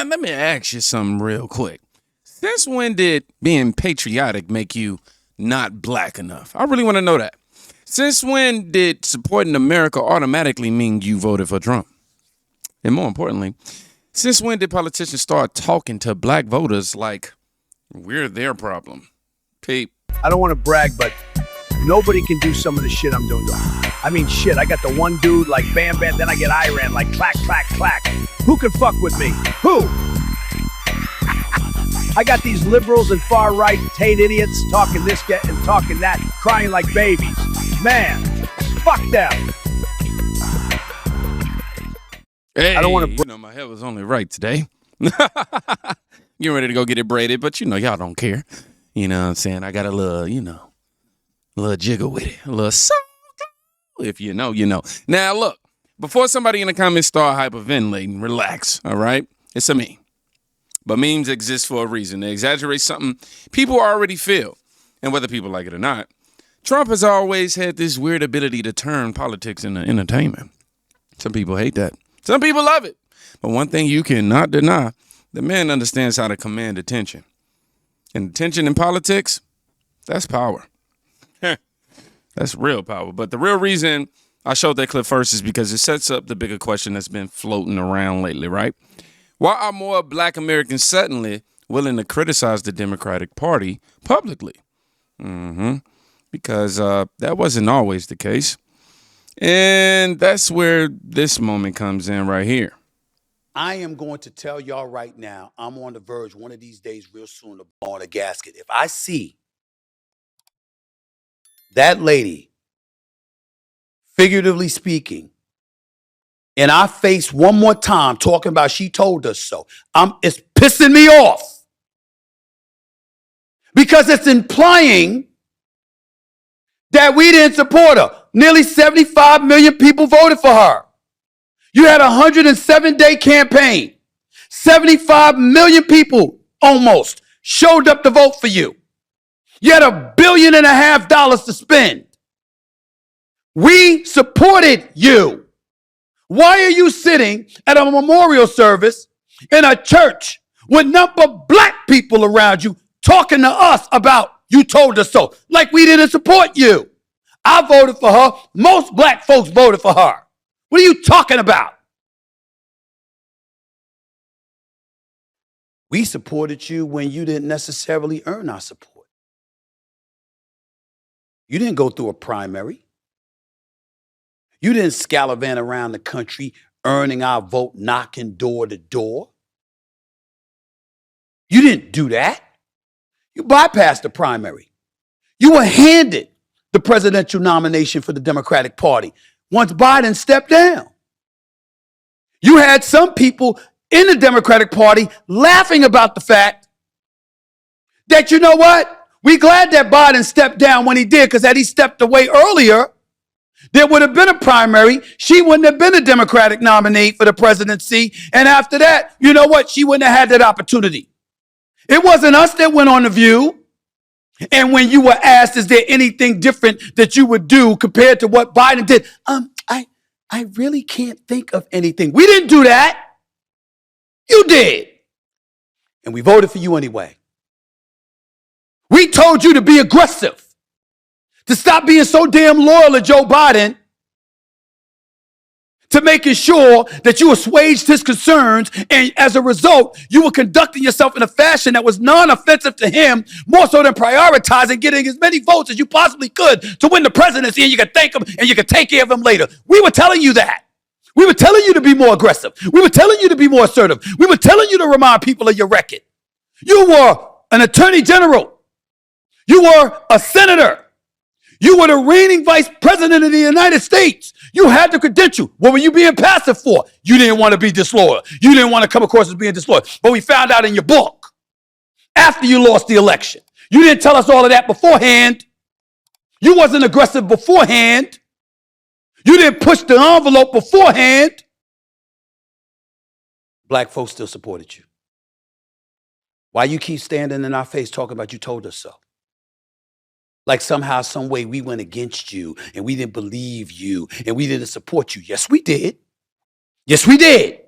let me ask you something real quick. Since when did being patriotic make you not black enough? I really want to know that. Since when did supporting America automatically mean you voted for Trump? And more importantly, since when did politicians start talking to black voters like we're their problem? Peep. I don't want to brag, but nobody can do some of the shit I'm doing. I mean, shit, I got the one dude like Bam Bam, then I get Iran like clack, clack, clack. Who can fuck with me? Who? I got these liberals and far-right Tate idiots talking this and talking that, crying like babies. Man, fuck them. Hey, I don't want to. My hair was only right today. Getting ready to go get it braided, but y'all don't care. You know what I'm saying? I got a little, a little jiggle with it. A little so. If you know, you know. Now, look, before somebody in the comments start hyperventilating, relax, all right? It's a meme. But memes exist for a reason. They exaggerate something people already feel. And whether people like it or not, Trump has always had this weird ability to turn politics into entertainment. Some people hate that. Some people love it. But one thing you cannot deny, the man understands how to command attention. And attention in politics, that's power. That's real power. But the real reason I showed that clip first is because it sets up the bigger question that's been floating around lately, right? Why are more black Americans suddenly willing to criticize the Democratic Party publicly? Because that wasn't always the case. And that's where this moment comes in right here. I am going to tell y'all right now, I'm on the verge one of these days real soon to blow on a gasket. If I see that lady, figuratively speaking, in our face one more time talking about she told us so, it's pissing me off. Because it's implying that we didn't support her. Nearly 75 million people voted for her. You had a 107-day campaign. 75 million people almost showed up to vote for you. You had $1.5 billion to spend. We supported you. Why are you sitting at a memorial service in a church with nothing but black people around you talking to us about you told us so, like we didn't support you? I voted for her. Most black folks voted for her. What are you talking about? We supported you when you didn't necessarily earn our support. You didn't go through a primary. You didn't scallivant around the country earning our vote, knocking door to door. You didn't do that. You bypassed the primary. You were handed the presidential nomination for the Democratic Party once Biden stepped down. You had some people in the Democratic Party laughing about the fact that, you know what? We're glad that Biden stepped down when he did, because had he stepped away earlier, there would have been a primary. She wouldn't have been a Democratic nominee for the presidency. And after that, you know what? She wouldn't have had that opportunity. It wasn't us that went on The View. And when you were asked, is there anything different that you would do compared to what Biden did? I really can't think of anything. We didn't do that. You did. And we voted for you anyway. We told you to be aggressive, to stop being so damn loyal to Joe Biden, to making sure that you assuaged his concerns, and as a result, you were conducting yourself in a fashion that was non-offensive to him, more so than prioritizing getting as many votes as you possibly could to win the presidency, and you could thank him and you could take care of him later. We were telling you that. We were telling you to be more aggressive. We were telling you to be more assertive. We were telling you to remind people of your record. You were an attorney general. You were a senator. You were the reigning vice president of the United States. You had the credential. What were you being passive for? You didn't want to be disloyal. You didn't want to come across as being disloyal. But we found out in your book, after you lost the election. You didn't tell us all of that beforehand. You wasn't aggressive beforehand. You didn't push the envelope beforehand. Black folks still supported you. Why you keep standing in our face talking about you told us so? Like somehow, some way we went against you and we didn't believe you and we didn't support you. Yes, we did. Yes, we did.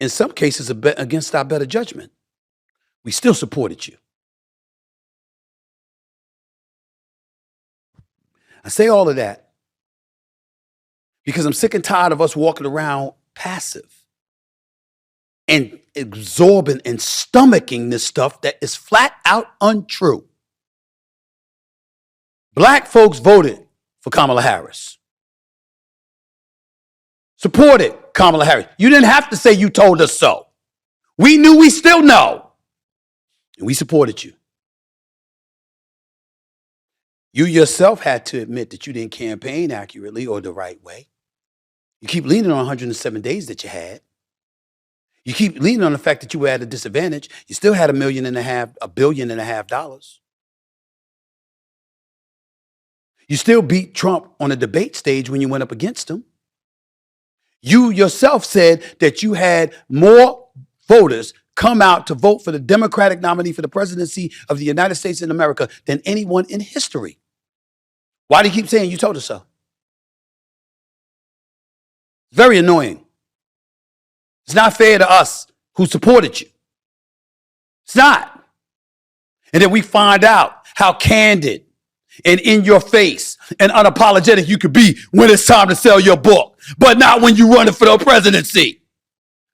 in some cases against our better judgment. We still supported you. I say all of that because I'm sick and tired of us walking around passive and absorbing and stomaching this stuff that is flat out untrue. Black folks voted for Kamala Harris. Supported Kamala Harris. You didn't have to say you told us so. We knew, we still know. And we supported you. You yourself had to admit that you didn't campaign accurately or the right way. You keep leaning on 107 days that you had. You keep leaning on the fact that you were at a disadvantage. You still had $1.5 billion. You still beat Trump on a debate stage when you went up against him. You yourself said that you had more voters come out to vote for the Democratic nominee for the presidency of the United States in America than anyone in history. Why do you keep saying you told us so? Very annoying. It's not fair to us who supported you. It's not. And then we find out how candid and in your face and unapologetic you could be when it's time to sell your book, but not when you're running for the presidency.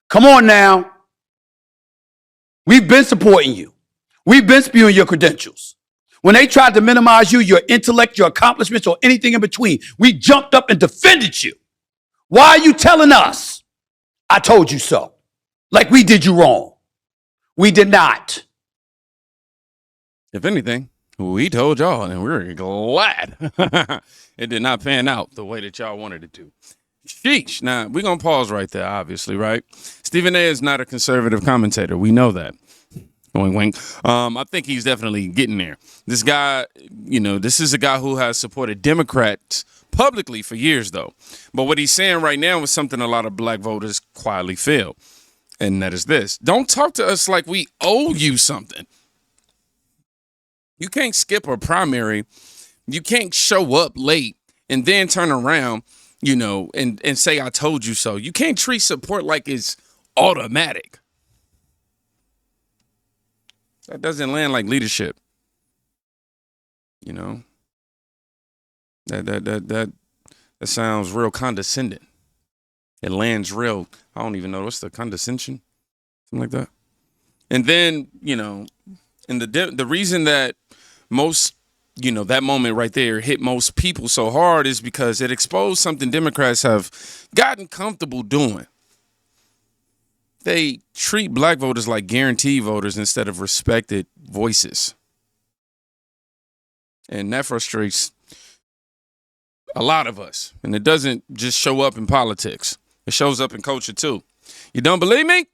Come on now. We've been supporting you. We've been spewing your credentials. When they tried to minimize you, your intellect, your accomplishments, or anything in between, we jumped up and defended you. Why are you telling us, I told you so? Like we did you wrong. We did not. If anything, we told y'all, and we're glad it did not pan out the way that y'all wanted it to. Sheesh. Now, we're going to pause right there, obviously, right? Stephen A. is not a conservative commentator. We know that. Wink, wink. I think he's definitely getting there. This guy, this is a guy who has supported Democrats publicly for years, though. But what he's saying right now is something a lot of black voters quietly feel. And that is this. Don't talk to us like we owe you something. You can't skip a primary. You can't show up late and then turn around, and say, I told you so. You can't treat support like it's automatic. That doesn't land like leadership. That sounds real condescending. It lands real, I don't even know, what's the condescension? Something like that. And then, and the reason that most, that moment right there hit most people so hard is because it exposed something Democrats have gotten comfortable doing. They treat black voters like guaranteed voters instead of respected voices. And that frustrates a lot of us. And it doesn't just show up in politics. It shows up in culture too. You don't believe me?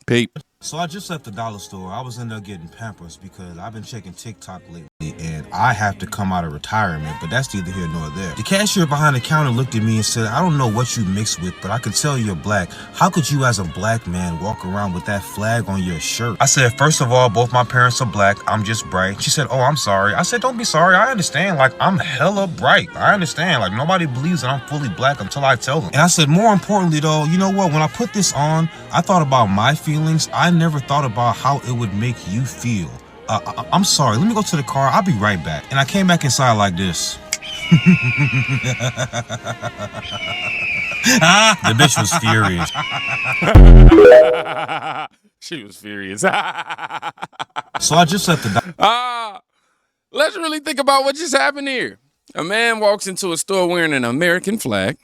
Peep. So I just left the dollar store. I was in there getting Pampers because I've been checking TikTok lately and I have to come out of retirement, but that's neither here nor there. The cashier behind the counter looked at me and said, I don't know what you mix with, but I can tell you're black. How could you as a black man walk around with that flag on your shirt? I said, first of all, both my parents are black. I'm just bright. She said, oh, I'm sorry. I said, don't be sorry. I understand. Like, I'm hella bright. I understand. Like, nobody believes that I'm fully black until I tell them. And I said, more importantly, though, you know what? When I put this on, I thought about my feelings. I never thought about how it would make you feel. I'm sorry, let me go to the car. I'll be right back. And I came back inside like this. The bitch was furious. She was furious. So I just left the... Let's really think about what just happened here. A man walks into a store wearing an American flag.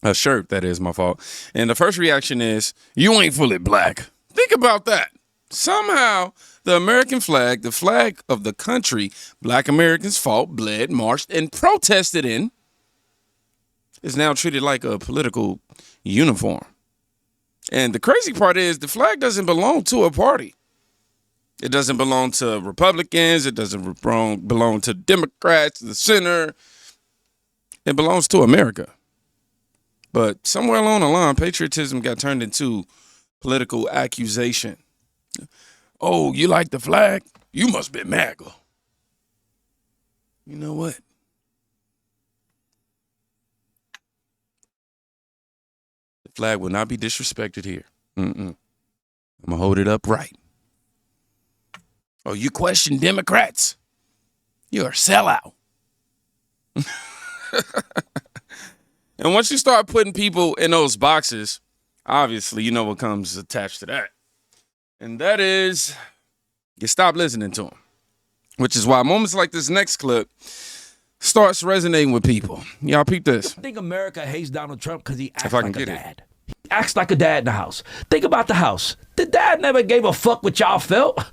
A shirt, that is, my fault. And the first reaction is, you ain't fully black. Think about that. Somehow, the American flag, the flag of the country black Americans fought, bled, marched, and protested in, is now treated like a political uniform. And the crazy part is the flag doesn't belong to a party. It doesn't belong to Republicans. It doesn't belong to Democrats, the center. It belongs to America. But somewhere along the line, patriotism got turned into political accusation. Oh, you like the flag? You must be MAGA. You know what? The flag will not be disrespected here. I'm going to hold it up right. Oh, you question Democrats? You're a sellout. And once you start putting people in those boxes, obviously, you know what comes attached to that. And that is, you stop listening to them. Which is why moments like this next clip starts resonating with people. Y'all peep this. I think America hates Donald Trump because he acts If I can like a get it. dad. He acts like a dad in the house. Think about the house. The dad never gave a fuck what y'all felt.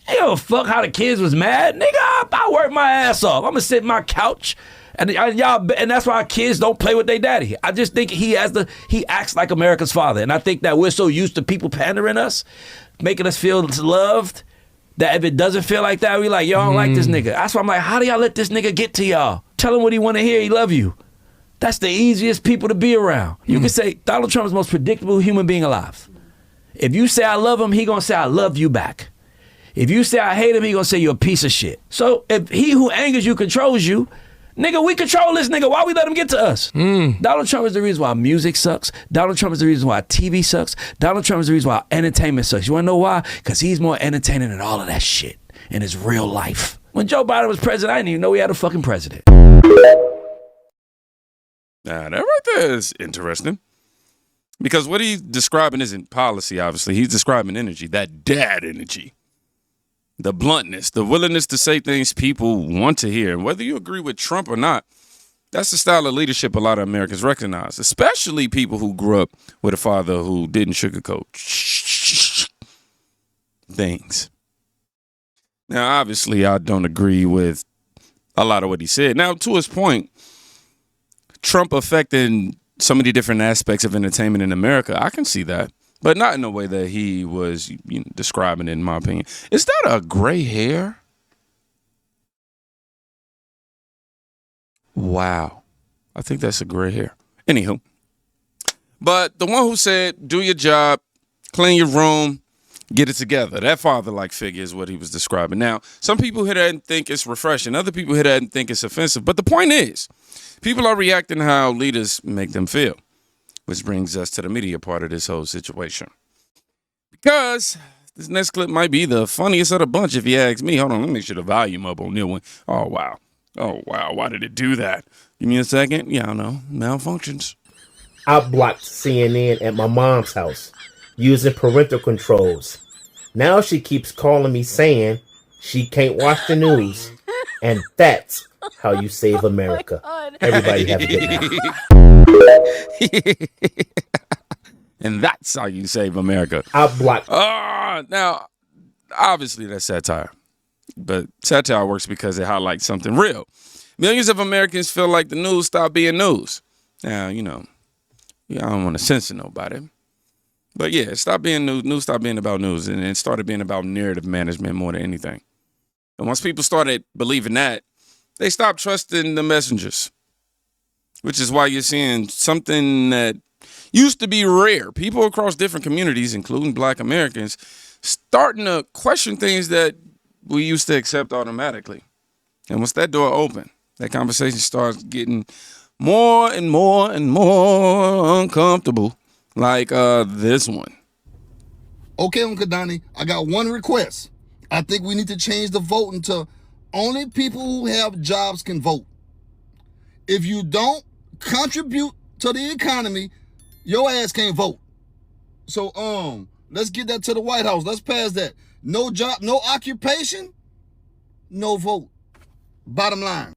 He gave a fuck how the kids was mad. Nigga, I work my ass off. I'm gonna sit in my couch. And that's why kids don't play with their daddy. I just think he acts like America's father. And I think that we're so used to people pandering us, making us feel loved, that if it doesn't feel like that, we like, yo, I don't like this nigga. That's why I'm like, how do y'all let this nigga get to y'all? Tell him what he want to hear. He love you. That's the easiest people to be around. You can say Donald Trump is the most predictable human being alive. If you say I love him, he gonna say I love you back. If you say I hate him, he gonna say you're a piece of shit. So if he who angers you controls you, nigga, we control this nigga. Why we let him get to us? Donald Trump is the reason why music sucks. Donald Trump is the reason why TV sucks. Donald Trump is the reason why entertainment sucks. You wanna know why? Because he's more entertaining than all of that shit in his real life. When Joe Biden was president, I didn't even know we had a fucking president. Now, that right there is interesting. Because what he's describing isn't policy, obviously. He's describing energy, that dad energy. The bluntness, the willingness to say things people want to hear. And whether you agree with Trump or not, that's the style of leadership a lot of Americans recognize, especially people who grew up with a father who didn't sugarcoat things. Now, obviously, I don't agree with a lot of what he said. Now, to his point, Trump affecting so many different aspects of entertainment in America, I can see that. But not in the way that he was describing it, in my opinion. Is that a gray hair? Wow. I think that's a gray hair. Anywho. But the one who said, do your job, clean your room, get it together. That father-like figure is what he was describing. Now, some people hear that and think it's refreshing. Other people hear that and think it's offensive. But the point is, people are reacting to how leaders make them feel. Which brings us to the media part of this whole situation. Because this next clip might be the funniest of the bunch if you ask me. Hold on, let me make sure the volume up on this one. Oh, wow. Oh, wow. Why did it do that? Give me a second. Yeah, I know. Malfunctions. I blocked CNN at my mom's house using parental controls. Now she keeps calling me saying she can't watch the news. And that's how you save America. Everybody have a good night. And that's how you save America. I blocked. Now, obviously that's satire. But satire works because it highlights something real. Millions of Americans feel like the news stopped being news. Now, I don't want to censor nobody. But yeah, it stopped being news. News stopped being about news. And it started being about narrative management more than anything. And once people started believing that, they stopped trusting the messengers. Which is why you're seeing something that used to be rare. People across different communities, including Black Americans, starting to question things that we used to accept automatically. And once that door opened, that conversation starts getting more and more and more uncomfortable, like this one. Okay, Uncle Donnie, I got one request. I think we need to change the voting to only people who have jobs can vote. If you don't contribute to the economy, your ass can't vote. So, let's get that to the White House. Let's pass that. No job, no occupation, no vote. Bottom line.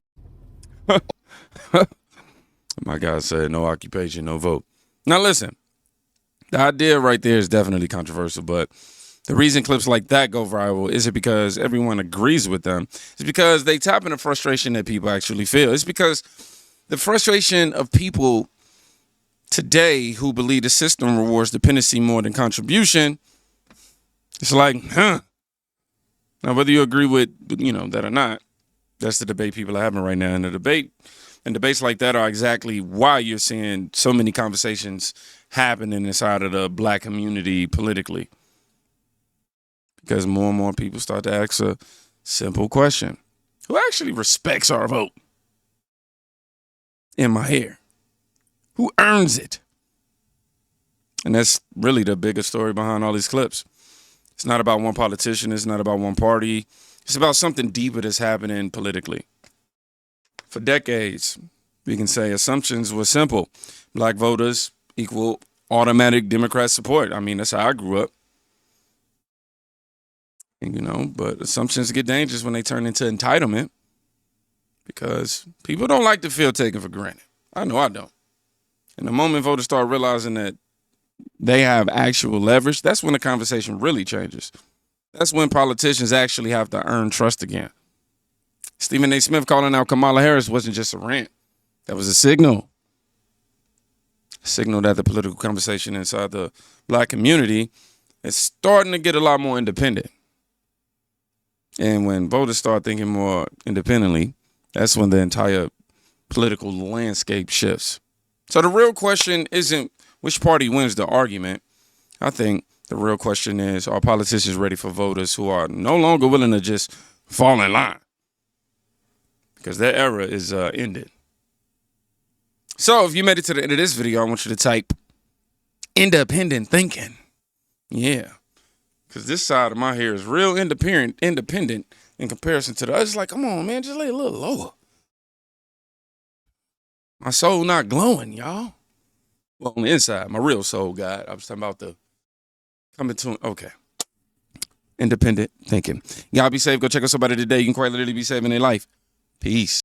My guy said no occupation, no vote. Now listen, the idea right there is definitely controversial, but the reason clips like that go viral isn't because everyone agrees with them. It's because they tap into frustration that people actually feel. It's because the frustration of people today who believe the system rewards dependency more than contribution. It's like, Now, whether you agree with, that or not, that's the debate people are having right now. And debates like that are exactly why you're seeing so many conversations happening inside of the Black community politically. Because more and more people start to ask a simple question. Who actually respects our vote? In my hair. Who earns it? And that's really the biggest story behind all these clips. It's not about one politician. It's not about one party. It's about something deeper that's happening politically. For decades, we can say assumptions were simple. Black voters equal automatic Democrat support. I mean, that's how I grew up. And, but assumptions get dangerous when they turn into entitlement because people don't like to feel taken for granted. I know I don't. And the moment voters start realizing that they have actual leverage, that's when the conversation really changes. That's when politicians actually have to earn trust again. Stephen A. Smith calling out Kamala Harris wasn't just a rant. That was a signal. A signal that the political conversation inside the black community is starting to get a lot more independent. And when voters start thinking more independently, that's when the entire political landscape shifts. So the real question isn't which party wins the argument. I think the real question is, are politicians ready for voters who are no longer willing to just fall in line? Because their era is ended. So if you made it to the end of this video, I want you to type independent thinking. Yeah. Because this side of my hair is real independent in comparison to the others. Like, come on, man, just lay a little lower. My soul not glowing, y'all. Well, on the inside, my real soul, God. I was talking about the coming to, okay. Independent thinking. Y'all be safe. Go check out somebody today. You can quite literally be saving their life. Peace.